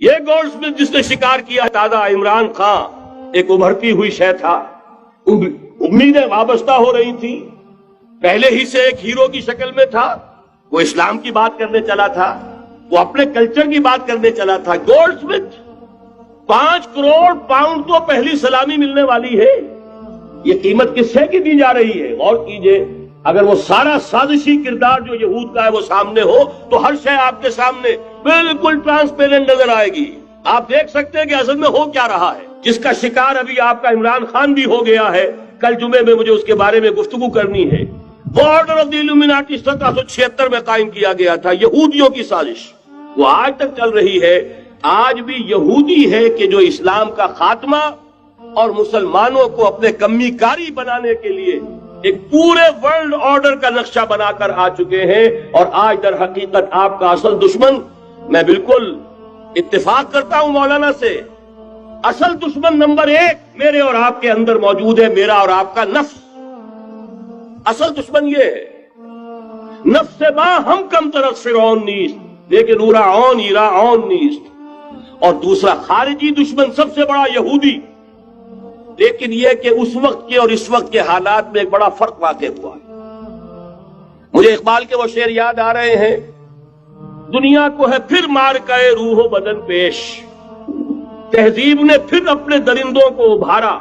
یہ gold Smith جس نے شکار کیا دادا عمران خان ایک ابھرتی ہوئی شے تھا، امیدیں وابستہ ہو رہی تھی، پہلے ہی سے ایک ہیرو کی شکل میں تھا، وہ اسلام کی بات کرنے چلا تھا، وہ اپنے کلچر کی بات کرنے چلا تھا۔ گولڈ سمتھ 5 کروڑ پاؤنڈ تو پہلی سلامی ملنے والی ہے، یہ قیمت کس سے کی دی جا رہی ہے؟ غور کیجئے، اگر وہ سارا سازشی کردار جو یہود کا ہے وہ سامنے ہو تو ہر شے آپ کے سامنے بالکل ٹرانسپیرنٹ نظر آئے گی، آپ دیکھ سکتے ہیں کہ اصل میں ہو کیا رہا ہے۔ جس کا شکار ابھی آپ کا عمران خان بھی ہو گیا ہے، کل جمعے میں مجھے اس کے بارے میں گفتگو کرنی ہے۔ وہ آرڈر آف دی الومناٹی 1776 میں قائم کیا گیا تھا، یہودیوں کی سازش، وہ آج تک چل رہی ہے۔ آج بھی یہودی ہے کہ جو اسلام کا خاتمہ اور مسلمانوں کو اپنے کمی کاری بنانے کے لیے ایک پورے ورلڈ آرڈر کا نقشہ بنا کر آ چکے ہیں، اور آج در حقیقت آپ کا اصل دشمن، میں بالکل اتفاق کرتا ہوں مولانا سے، اصل دشمن نمبر 1 میرے اور آپ کے اندر موجود ہے، میرا اور آپ کا نفس۔ اصل دشمن یہ ہے، نفس ما ہم کم طرف فرعون نیست لیکن اورا اون ایرا اون نیست۔ اور دوسرا خارجی دشمن سب سے بڑا یہودی، لیکن یہ کہ اس وقت کے اور اس وقت کے حالات میں ایک بڑا فرق واقع ہوا ہے۔ مجھے اقبال کے وہ شعر یاد آ رہے ہیں، دنیا کو ہے پھر مارکہ روح و بدن پیش، تہذیب نے پھر اپنے درندوں کو ابھارا،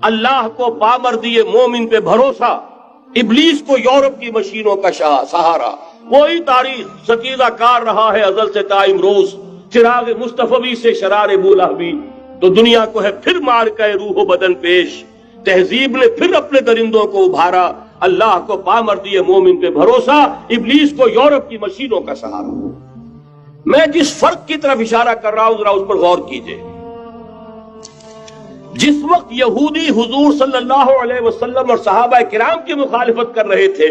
اللہ کو پامردی مومن پہ بھروسہ، ابلیس کو یورپ کی مشینوں کا سہارا۔ وہی تاریخ ستیزہ کار رہا ہے ازل سے تا امروز، چراغ مصطفی سے شرار بولہبی۔ تو دنیا کو ہے پھر مارکہ روح و بدن پیش، تہذیب نے پھر اپنے درندوں کو ابھارا، اللہ کو پامردی مومن پہ بھروسہ، ابلیس کو یورپ کی مشینوں کا سہارا۔ میں جس فرق کی طرف اشارہ کر رہا ہوں ذرا اس پر غور کیجئے۔ جس وقت یہودی حضور صلی اللہ علیہ وسلم اور صحابہ کرام کی مخالفت کر رہے تھے،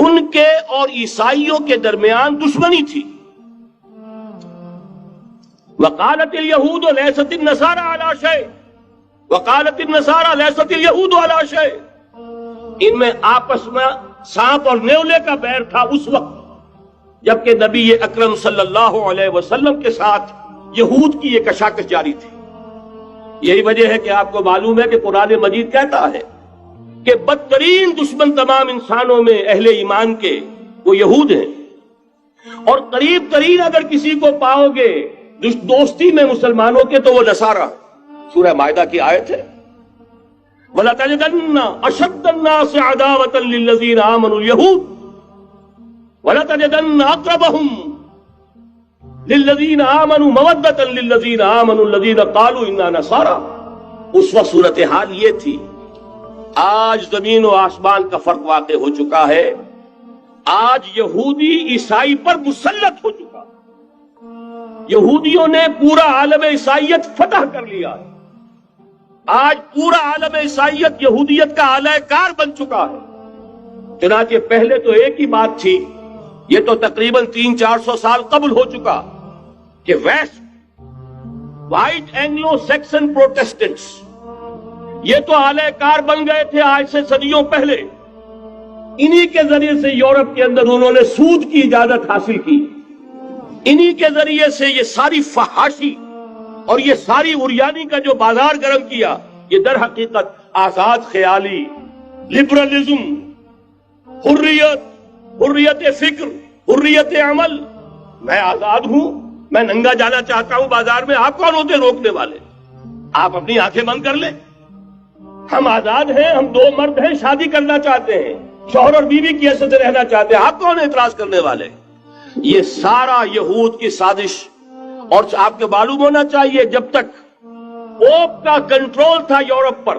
ان کے اور عیسائیوں کے درمیان دشمنی تھی۔ وقالت اليہود لیست النصارى علی شیء وقالت النصارى لیست اليہود علی شیء، ان میں آپس میں سانپ اور نیولے کا بیر تھا اس وقت، جبکہ نبی اکرم صلی اللہ علیہ وسلم کے ساتھ یہود کی یہ کشاکش جاری تھی۔ یہی وجہ ہے کہ آپ کو معلوم ہے کہ قرآن مجید کہتا ہے کہ بدترین دشمن تمام انسانوں میں اہل ایمان کے وہ یہود ہیں، اور قریب ترین اگر کسی کو پاؤ گے دوستی میں مسلمانوں کے تو وہ نصارہ۔ سورہ مائدہ کی آیت ہے، وَلَتَجِدَنَّ أَشَدَّ النَّاسِ عَدَاوَةً لِلَّذِينَ آمَنُوا الْيَهُودَ وَلَتَجِدَنَّ أَقْرَبَهُمْ لِلَّذِينَ آمَنُوا مَوَدَّةً لِلَّذِينَ آمَنُوا الَّذِينَ قَالُوا إِنَّا نَصَارَى۔ اس وقت صورتحال یہ تھی۔ آج زمین و آسمان کا فرق واقع ہو چکا ہے، آج یہودی عیسائی پر مسلط ہو چکا، یہودیوں نے پورا عالم عیسائیت فتح کر لیا ہے، آج پورا عالم عیسائیت یہودیت کا اعلی کار بن چکا ہے۔ چنانچہ پہلے تو ایک ہی بات تھی، یہ تو تقریباً 300-400 سال قبل ہو چکا، کہ west white Anglo Saxon Protestants یہ تو اعلی کار بن گئے تھے آج سے صدیوں پہلے، انہی کے ذریعے سے یورپ کے اندر انہوں نے سود کی اجازت حاصل کی، انہی کے ذریعے سے یہ ساری فحاشی اور یہ ساری عریانی کا جو بازار گرم کیا، یہ در حقیقت آزاد خیالی، لبرلزم، حریت فکر، حریت عمل، میں آزاد ہوں، میں ننگا جانا چاہتا ہوں بازار میں، آپ کون ہوتے روکنے والے؟ آپ اپنی آنکھیں بند کر لیں، ہم آزاد ہیں، ہم 2 مرد ہیں، شادی کرنا چاہتے ہیں، شوہر اور بیوی کی حیثیت سے رہنا چاہتے ہیں، آپ کون اعتراض کرنے والے؟ یہ سارا یہود کی سازش۔ اور آپ کو معلوم ہونا چاہیے جب تک پوپ کا کنٹرول تھا یورپ پر،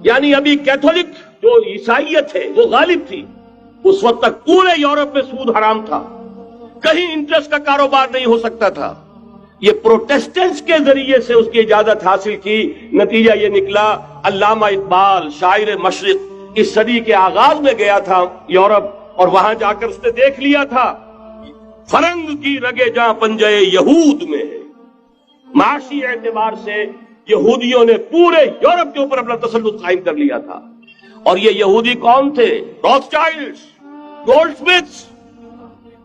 یعنی ابھی کیتھولک جو عیسائیت ہے وہ غالب تھی، اس وقت تک پورے یورپ میں سود حرام تھا، کہیں انٹرسٹ کا کاروبار نہیں ہو سکتا تھا۔ یہ پروٹیسٹنٹس کے ذریعے سے اس کی اجازت حاصل کی، نتیجہ یہ نکلا، علامہ اقبال شاعر مشرق اس صدی کے آغاز میں گیا تھا یورپ، اور وہاں جا کر اس نے دیکھ لیا تھا فرنگ کی رگے جہاں پنجے یہود میں ہے۔ معاشی اعتبار سے یہودیوں نے پورے یورپ کے اوپر اپنا تسلط قائم کر لیا تھا، اور یہ یہودی کون تھے؟ روتھ چائلڈز، گولڈ سمتھس،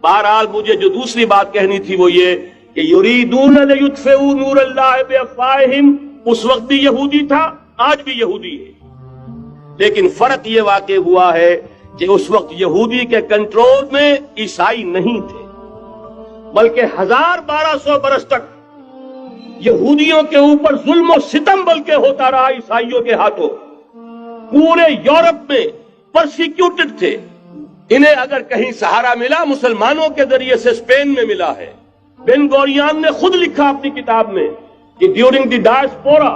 بہرحال مجھے جو دوسری بات کہنی تھی وہ یہ کہ یریدون لیطفئوا نور اللہ بافواہہم، اس وقت بھی یہودی تھا، آج بھی یہودی ہے، لیکن فرق یہ واقع ہوا ہے کہ اس وقت یہودی کے کنٹرول میں عیسائی نہیں تھے، بلکہ 1200 برس تک یہودیوں کے اوپر ظلم و ستم بلکہ ہوتا رہا عیسائیوں کے ہاتھوں. پورے یورپ میں پرسیکیوٹڈ تھے. انہیں اگر کہیں سہارا ملا مسلمانوں کے ذریعے سے اسپین میں ملا ہے. بن گوریان نے خود لکھا اپنی کتاب میں کہ ڈیورنگ دی ڈائسپورا،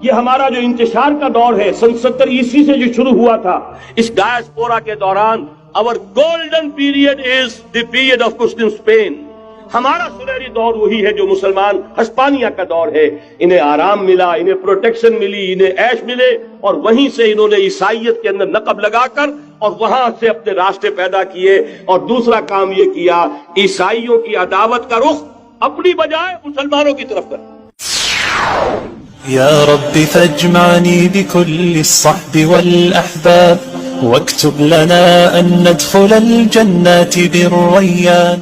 یہ ہمارا جو انتشار کا دور ہے 70 عیسوی سے جو شروع ہوا تھا، اس ڈائسپورا کے دوران our golden period is the period of Muslim Spain. ہمارا سنہری دور وہی ہے جو مسلمان ہسپانیہ کا دور ہے. انہیں آرام ملا، انہیں پروٹیکشن ملی، انہیں عیش ملے، اور وہیں سے انہوں نے عیسائیت کے اندر نقب لگا کر اور وہاں سے اپنے راستے پیدا کیے. اور دوسرا کام یہ کیا، عیسائیوں کی عداوت کا رخ اپنی بجائے مسلمانوں کی طرف کر. يا رب فاجمعني بكل الصحب والأحباب واكتب لنا أن ندخل الجنات بالريان.